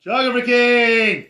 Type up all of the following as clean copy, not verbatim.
Geography King!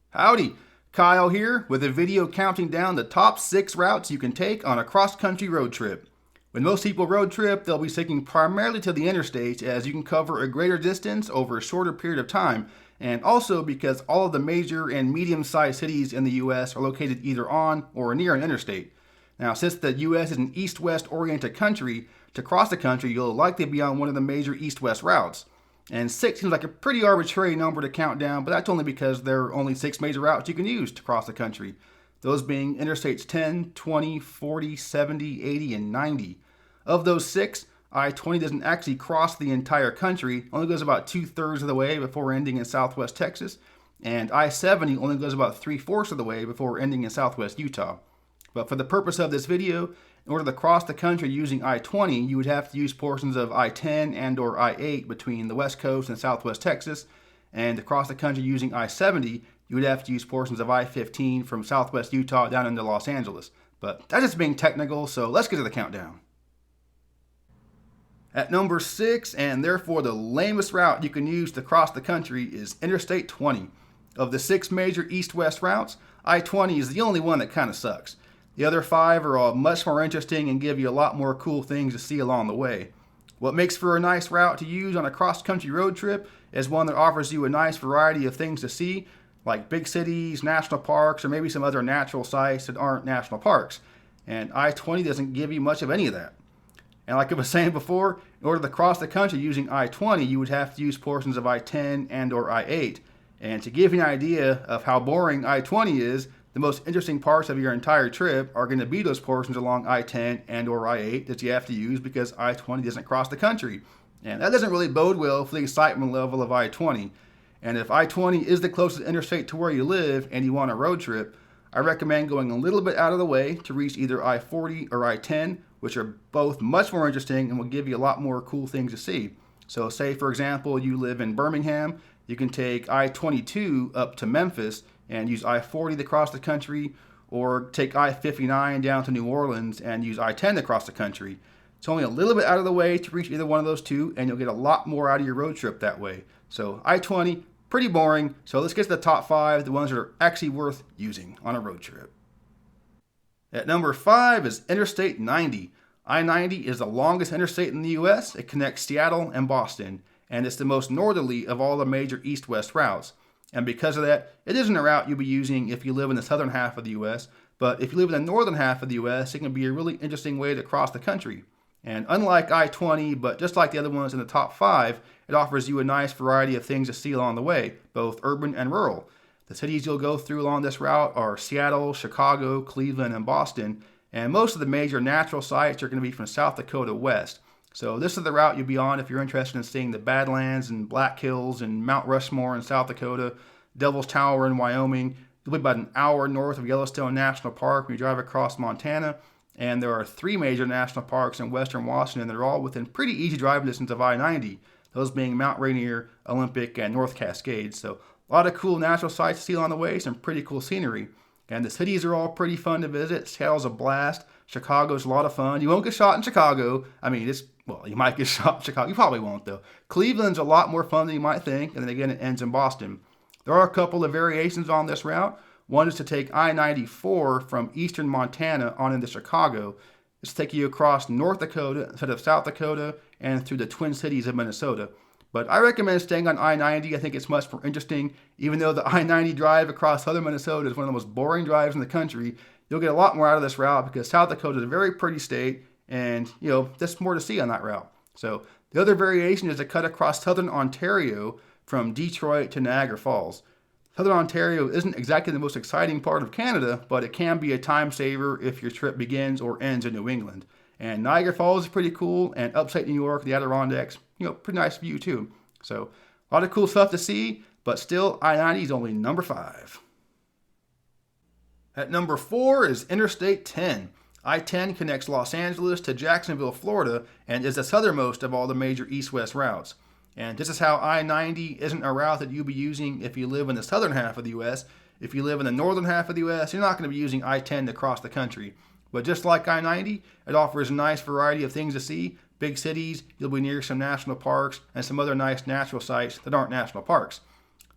Howdy, Kyle here with a video counting down the top 6 routes you can take on a cross-country road trip. When most people road trip, they'll be sticking primarily to the interstates as you can cover a greater distance over a shorter period of time, and also because all of the major and medium-sized cities in the U.S. are located either on or near an interstate. Now, since the U.S. is an east-west oriented country, to cross the country you'll likely be on one of the major east-west routes. And 6 seems like a pretty arbitrary number to count down, but that's only because there are only 6 major routes you can use to cross the country. Those being Interstates 10, 20, 40, 70, 80, and 90. Of those 6, I-20 doesn't actually cross the entire country, only goes about 2/3 of the way before ending in southwest Texas, and I-70 only goes about 3/4 of the way before ending in southwest Utah. But for the purpose of this video, in order to cross the country using I-20, you would have to use portions of I-10 and or I-8 between the west coast and southwest Texas, and to cross the country using I-70, you would have to use portions of I-15 from southwest Utah down into Los Angeles. But that's just being technical, so let's get to the countdown. At number 6, and therefore the lamest route you can use to cross the country, is Interstate 20. Of the 6 major east-west routes, I-20 is the only one that kind of sucks. The other 5 are all much more interesting and give you a lot more cool things to see along the way. What makes for a nice route to use on a cross-country road trip is one that offers you a nice variety of things to see, like big cities, national parks, or maybe some other natural sites that aren't national parks. And I-20 doesn't give you much of any of that. And like I was saying before, in order to cross the country using I-20, you would have to use portions of I-10 and or I-8. And to give you an idea of how boring I-20 is, the most interesting parts of your entire trip are going to be those portions along I-10 and or I-8 that you have to use because I-20 doesn't cross the country. And that doesn't really bode well for the excitement level of I-20. And if I-20 is the closest interstate to where you live and you want a road trip, I recommend going a little bit out of the way to reach either I-40 or I-10, which are both much more interesting and will give you a lot more cool things to see. So say, for example, you live in Birmingham, you can take I-22 up to Memphis and use I-40 to cross the country, or take I-59 down to New Orleans and use I-10 to cross the country. It's only a little bit out of the way to reach either one of those two, and you'll get a lot more out of your road trip that way. So I-20, pretty boring, so let's get to the top 5, the ones that are actually worth using on a road trip. At number 5 is Interstate 90. I-90 is the longest interstate in the U.S. It connects Seattle and Boston, and it's the most northerly of all the major east-west routes. And because of that, it isn't a route you'll be using if you live in the southern half of the U.S., but if you live in the northern half of the U.S., it can be a really interesting way to cross the country. And unlike I-20, but just like the other ones in the top 5, it offers you a nice variety of things to see along the way, both urban and rural. The cities you'll go through along this route are Seattle, Chicago, Cleveland, and Boston, and most of the major natural sites are going to be from South Dakota west. So this is the route you'll be on if you're interested in seeing the Badlands and Black Hills and Mount Rushmore in South Dakota, Devil's Tower in Wyoming. You'll be about an hour north of Yellowstone National Park when you drive across Montana. And there are 3 major national parks in western Washington that are all within pretty easy driving distance of I-90. Those being Mount Rainier, Olympic, and North Cascades. So a lot of cool natural sights to see along the way, some pretty cool scenery. And the cities are all pretty fun to visit. Seattle's a blast. Chicago's a lot of fun. You won't get shot in Chicago. I mean, you might get shot in Chicago. You probably won't, though. Cleveland's a lot more fun than you might think. And then again, it ends in Boston. There are a couple of variations on this route. One is to take I-94 from eastern Montana on into Chicago. It's to take you across North Dakota instead of South Dakota and through the Twin Cities of Minnesota. But I recommend staying on I-90. I think it's much more interesting. Even though the I-90 drive across southern Minnesota is one of the most boring drives in the country, you'll get a lot more out of this route because South Dakota is a very pretty state, and there's more to see on that route. So the other variation is to cut across southern Ontario from Detroit to Niagara Falls. Southern Ontario isn't exactly the most exciting part of Canada, but it can be a time saver if your trip begins or ends in New England. And Niagara Falls is pretty cool, and upstate New York, the Adirondacks, pretty nice view too. So a lot of cool stuff to see, but still I-90 is only number 5. At number 4 is Interstate 10. I-10 connects Los Angeles to Jacksonville, Florida, and is the southernmost of all the major east-west routes. And this is how I-90 isn't a route that you'll be using if you live in the southern half of the U.S. If you live in the northern half of the U.S., you're not going to be using I-10 to cross the country. But just like I-90, it offers a nice variety of things to see, Big cities, you'll be near some national parks and some other nice natural sites that aren't national parks.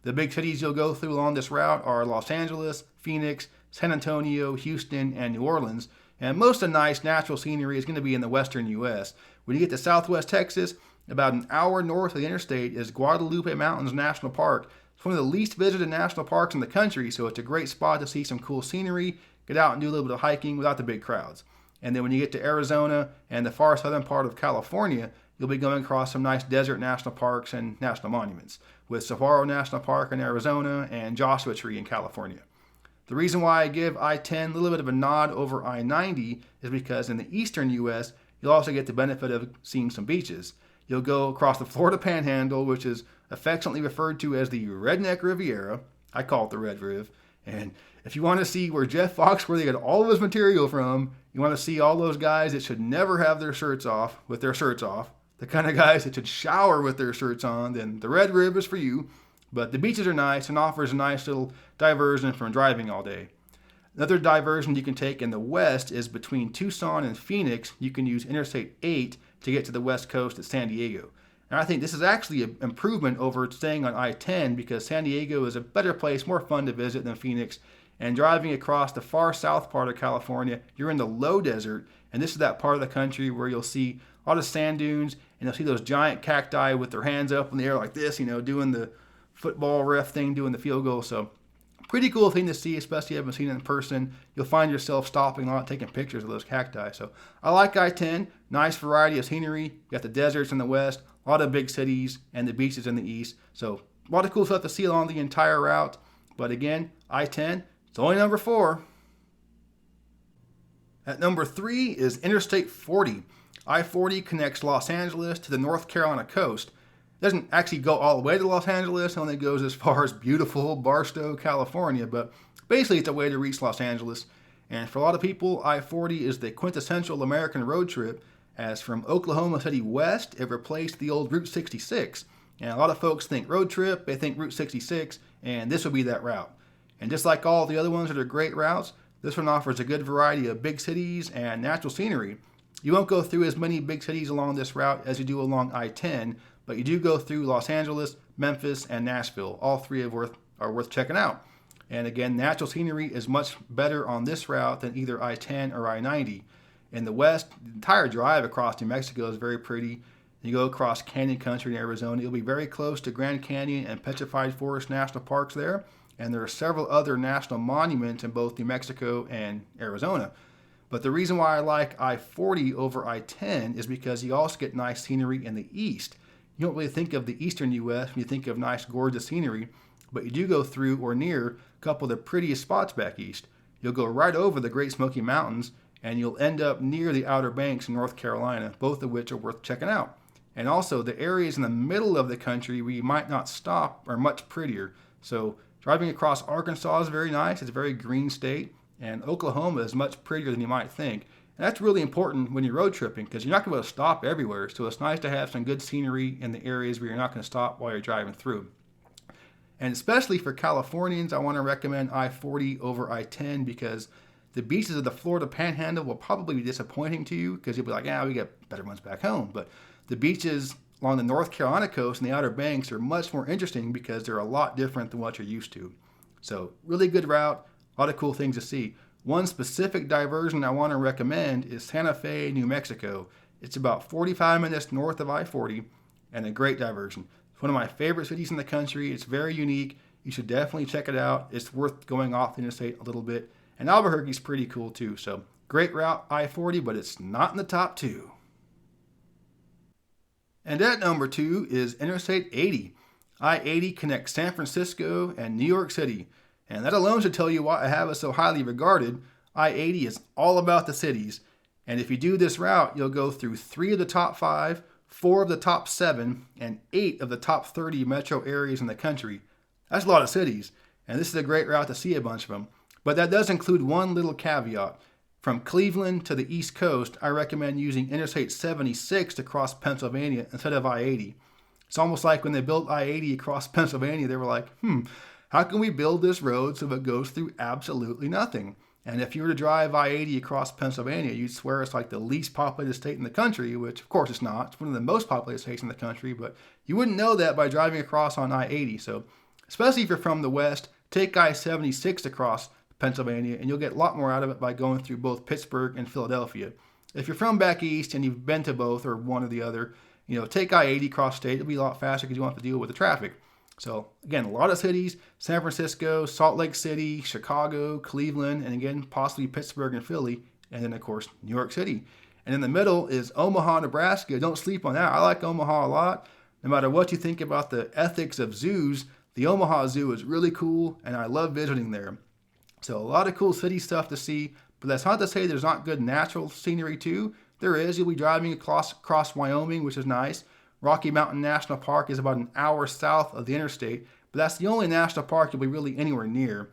The big cities you'll go through along this route are Los Angeles, Phoenix, San Antonio, Houston, and New Orleans. And most of the nice natural scenery is going to be in the western U.S. When you get to southwest Texas, about an hour north of the interstate is Guadalupe Mountains National Park. It's one of the least visited national parks in the country, so it's a great spot to see some cool scenery, get out and do a little bit of hiking without the big crowds. And then when you get to Arizona and the far southern part of California, you'll be going across some nice desert national parks and national monuments, with Saguaro National Park in Arizona and Joshua Tree in California. The reason why I give I-10 a little bit of a nod over I-90 is because in the eastern U.S., you'll also get the benefit of seeing some beaches. You'll go across the Florida Panhandle, which is affectionately referred to as the Redneck Riviera. I call it the Red Riv. And if you want to see where Jeff Foxworthy got all of his material from, you want to see all those guys that should never have their shirts off with their shirts off, the kind of guys that should shower with their shirts on, then the Red Riv is for you. But the beaches are nice and offers a nice little diversion from driving all day. Another diversion you can take in the west is between Tucson and Phoenix. You can use Interstate 8 to get to the west coast at San Diego. And I think this is actually an improvement over staying on I-10 because San Diego is a better place, more fun to visit than Phoenix. And driving across the far south part of California, you're in the low desert. And this is that part of the country where you'll see a lot of sand dunes and you'll see those giant cacti with their hands up in the air like this, doing the football ref thing, doing the field goal. So pretty cool thing to see, especially if you haven't seen it in person. You'll find yourself stopping a lot, taking pictures of those cacti. So I like I-10. Nice variety of scenery. You got the deserts in the west, a lot of big cities, and the beaches in the east. So a lot of cool stuff to see along the entire route. But again, I-10, it's only number 4. At number 3 is Interstate 40. I-40 connects Los Angeles to the North Carolina coast. It doesn't actually go all the way to Los Angeles, it only goes as far as beautiful Barstow, California, but basically it's a way to reach Los Angeles. And for a lot of people, I-40 is the quintessential American road trip, as from Oklahoma City west, it replaced the old Route 66. And a lot of folks think road trip, they think Route 66, and this would be that route. And just like all the other ones that are great routes, this one offers a good variety of big cities and natural scenery. You won't go through as many big cities along this route as you do along I-10, but you do go through Los Angeles, Memphis, and Nashville. All three are worth checking out. And again, natural scenery is much better on this route than either I-10 or I-90. In the west, the entire drive across New Mexico is very pretty. You go across Canyon Country in Arizona, you'll be very close to Grand Canyon and Petrified Forest National Parks there. And there are several other national monuments in both New Mexico and Arizona. But the reason why I like I-40 over I-10 is because you also get nice scenery in the east. You don't really think of the eastern U.S. when you think of nice, gorgeous scenery, but you do go through or near a couple of the prettiest spots back east. You'll go right over the Great Smoky Mountains, and you'll end up near the Outer Banks in North Carolina, both of which are worth checking out. And also, the areas in the middle of the country where you might not stop are much prettier. So driving across Arkansas is very nice. It's a very green state. And Oklahoma is much prettier than you might think. And that's really important when you're road tripping because you're not going to be able to stop everywhere. So it's nice to have some good scenery in the areas where you're not going to stop while you're driving through. And especially for Californians, I want to recommend I-40 over I-10 because the beaches of the Florida Panhandle will probably be disappointing to you because you'll be like, yeah, we get better ones back home. But the beaches along the North Carolina coast and the Outer Banks are much more interesting because they're a lot different than what you're used to. So really good route, a lot of cool things to see. One specific diversion I want to recommend is Santa Fe, New Mexico. It's about 45 minutes north of I-40 and a great diversion. It's one of my favorite cities in the country. It's very unique. You should definitely check it out. It's worth going off the interstate a little bit. And Albuquerque's pretty cool too. So great route, I-40, but it's not in the top 2. And at number 2 is Interstate 80. I-80 connects San Francisco and New York City. And that alone should tell you why I have it so highly regarded. I-80 is all about the cities. And if you do this route, you'll go through 3 of the top 5, 4 of the top 7, and 8 of the top 30 metro areas in the country. That's a lot of cities. And this is a great route to see a bunch of them. But that does include one little caveat. From Cleveland to the East Coast, I recommend using Interstate 76 to cross Pennsylvania instead of I-80. It's almost like when they built I-80 across Pennsylvania, they were like, how can we build this road so it goes through absolutely nothing? And if you were to drive I-80 across Pennsylvania, you'd swear it's like the least populated state in the country, which of course it's not. It's one of the most populated states in the country, but you wouldn't know that by driving across on I-80. So especially if you're from the West, take I-76 across Pennsylvania, and you'll get a lot more out of it by going through both Pittsburgh and Philadelphia. If you're from back east and you've been to both or one or the other, take I-80 across state. It'll be a lot faster because you won't have to deal with the traffic. So again, a lot of cities: San Francisco, Salt Lake City, Chicago, Cleveland, and again, possibly Pittsburgh and Philly, and then of course, New York City. And in the middle is Omaha, Nebraska. Don't sleep on that. I like Omaha a lot. No matter what you think about the ethics of zoos, the Omaha Zoo is really cool, and I love visiting there. So a lot of cool city stuff to see, but that's not to say there's not good natural scenery too. There is. You'll be driving across Wyoming, which is nice. Rocky Mountain National Park is about an hour south of the interstate, but that's the only national park you'll be really anywhere near.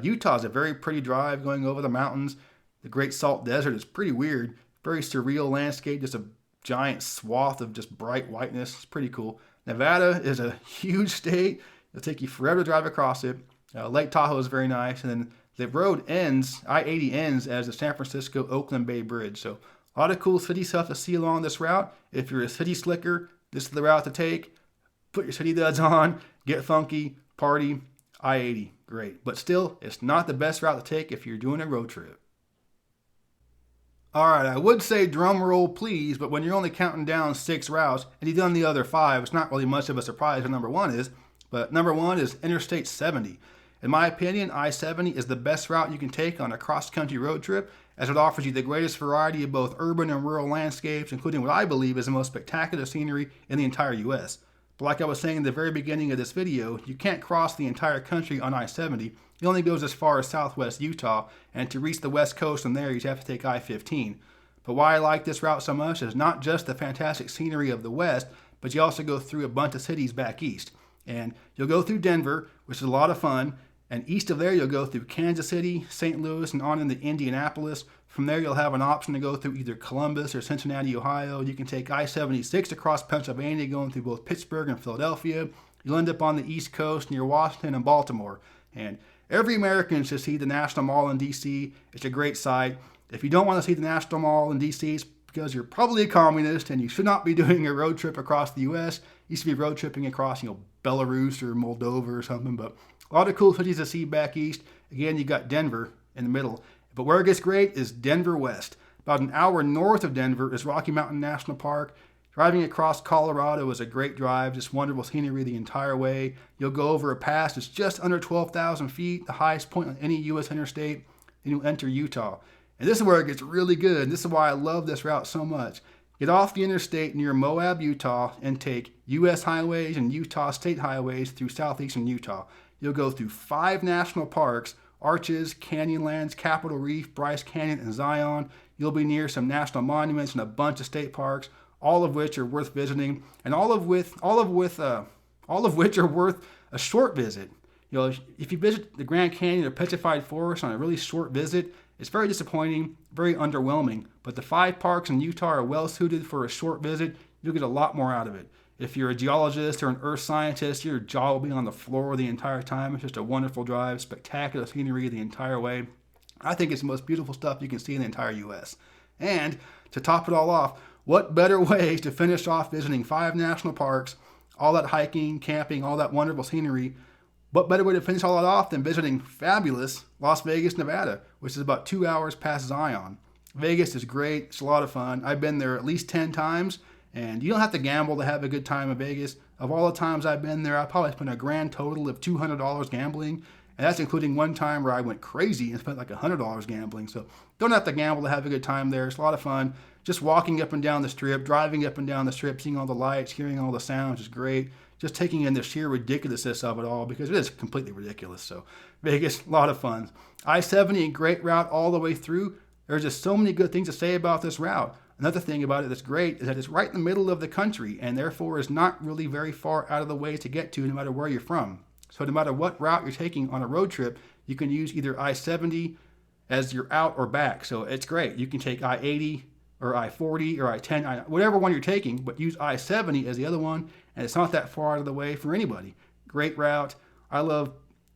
Utah is a very pretty drive going over the mountains. The Great Salt Desert is pretty weird. Very surreal landscape, just a giant swath of just bright whiteness. It's pretty cool. Nevada is a huge state. It'll take you forever to drive across it. Lake Tahoe is very nice. And then the road ends, I-80 ends as the San Francisco-Oakland Bay Bridge. So a lot of cool city stuff to see along this route. If you're a city slicker, this is the route to take. Put your city duds on, get funky, party, I-80, great. But still, it's not the best route to take if you're doing a road trip. All right, I would say drum roll please, but when you're only counting down 6 routes and you've done the other 5, it's not really much of a surprise what number 1 is. But number 1 is Interstate 70. In my opinion, I-70 is the best route you can take on a cross-country road trip, as it offers you the greatest variety of both urban and rural landscapes, including what I believe is the most spectacular scenery in the entire U.S. But like I was saying in the very beginning of this video, you can't cross the entire country on I-70. It only goes as far as southwest Utah, and to reach the west coast from there, you'd have to take I-15. But why I like this route so much is not just the fantastic scenery of the west, but you also go through a bunch of cities back east. And you'll go through Denver, which is a lot of fun. And east of there, you'll go through Kansas City, St. Louis, and on into Indianapolis. From there, you'll have an option to go through either Columbus or Cincinnati, Ohio. You can take I-76 across Pennsylvania, going through both Pittsburgh and Philadelphia. You'll end up on the East Coast near Washington and Baltimore. And every American should see the National Mall in D.C. It's a great sight. If you don't want to see the National Mall in D.C., it's because you're probably a communist and you should not be doing a road trip across the U.S. You should be road tripping across, Belarus or Moldova or something. But a lot of cool cities to see back east. Again, you got Denver in the middle. But where it gets great is Denver West. About an hour north of Denver is Rocky Mountain National Park. Driving across Colorado is a great drive, just wonderful scenery the entire way. You'll go over a pass that's just under 12,000 feet, the highest point on any U.S. interstate. Then you'll enter Utah. And this is where it gets really good. This is why I love this route so much. Get off the interstate near Moab, Utah, and take U.S. highways and Utah state highways through southeastern Utah. You'll go through 5 national parks: Arches, Canyonlands, Capitol Reef, Bryce Canyon, and Zion. You'll be near some national monuments and a bunch of state parks, all of which are worth visiting, and all of which are worth a short visit. If you visit the Grand Canyon or Petrified Forest on a really short visit, it's very disappointing, very underwhelming. But the 5 parks in Utah are well suited for a short visit. You'll get a lot more out of it. If you're a geologist or an earth scientist, your jaw will be on the floor the entire time. It's just a wonderful drive, spectacular scenery the entire way. I think it's the most beautiful stuff you can see in the entire U.S. And to top it all off, what better way to finish off visiting 5 national parks, all that hiking, camping, all that wonderful scenery? What better way to finish all that off than visiting fabulous Las Vegas, Nevada, which is about 2 hours past Zion. Vegas is great. It's a lot of fun. I've been there at least 10 times. And you don't have to gamble to have a good time in Vegas. Of all the times I've been there, I probably spent a grand total of $200 gambling. And that's including one time where I went crazy and spent like $100 gambling. So don't have to gamble to have a good time there. It's a lot of fun. Just walking up and down the strip, driving up and down the strip, seeing all the lights, hearing all the sounds is great. Just taking in the sheer ridiculousness of it all, because it is completely ridiculous. So Vegas, a lot of fun. I-70, great route all the way through. There's just so many good things to say about this route. Another thing about it that's great is that it's right in the middle of the country and therefore is not really very far out of the way to get to no matter where you're from. So no matter what route you're taking on a road trip, you can use either I-70 as your out or back. So it's great. You can take I-80 or I-40 or I-10, whatever one you're taking, but use I-70 as the other one, and it's not that far out of the way for anybody. Great route. I love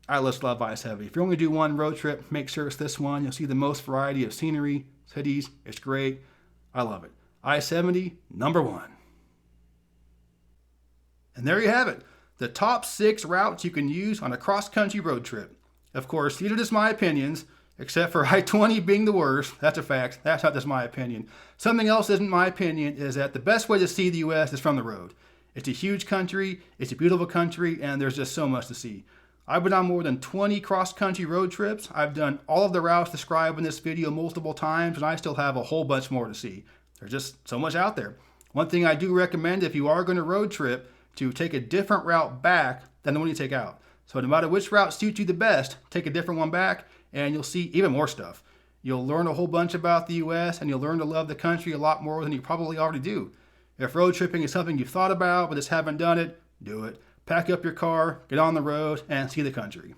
I just love I-70. If you're only do one road trip, make sure it's this one. You'll see the most variety of scenery, cities. It's great. I love it. I-70, number one. And there you have it. The top 6 routes you can use on a cross-country road trip. Of course, these are just my opinions, except for I-20 being the worst. That's a fact. That's not just my opinion. Something else isn't my opinion is that the best way to see the U.S. is from the road. It's a huge country, it's a beautiful country, and there's just so much to see. I've been on more than 20 cross-country road trips. I've done all of the routes described in this video multiple times, and I still have a whole bunch more to see. There's just so much out there. One thing I do recommend if you are going to road trip, to take a different route back than the one you take out. So no matter which route suits you the best, take a different one back and you'll see even more stuff. You'll learn a whole bunch about the U.S. and you'll learn to love the country a lot more than you probably already do. If road tripping is something you've thought about but just haven't done it, do it. Pack up your car, get on the road, and see the country.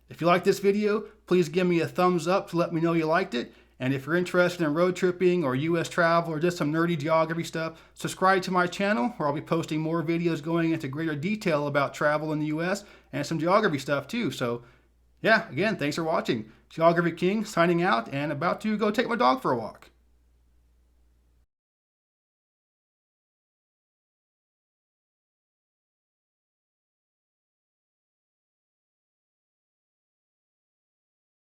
If you like this video, please give me a thumbs up to let me know you liked it. And if you're interested in road tripping or U.S. travel or just some nerdy geography stuff, subscribe to my channel where I'll be posting more videos going into greater detail about travel in the U.S. and some geography stuff too. So yeah, again, thanks for watching. Geography King signing out and about to go take my dog for a walk.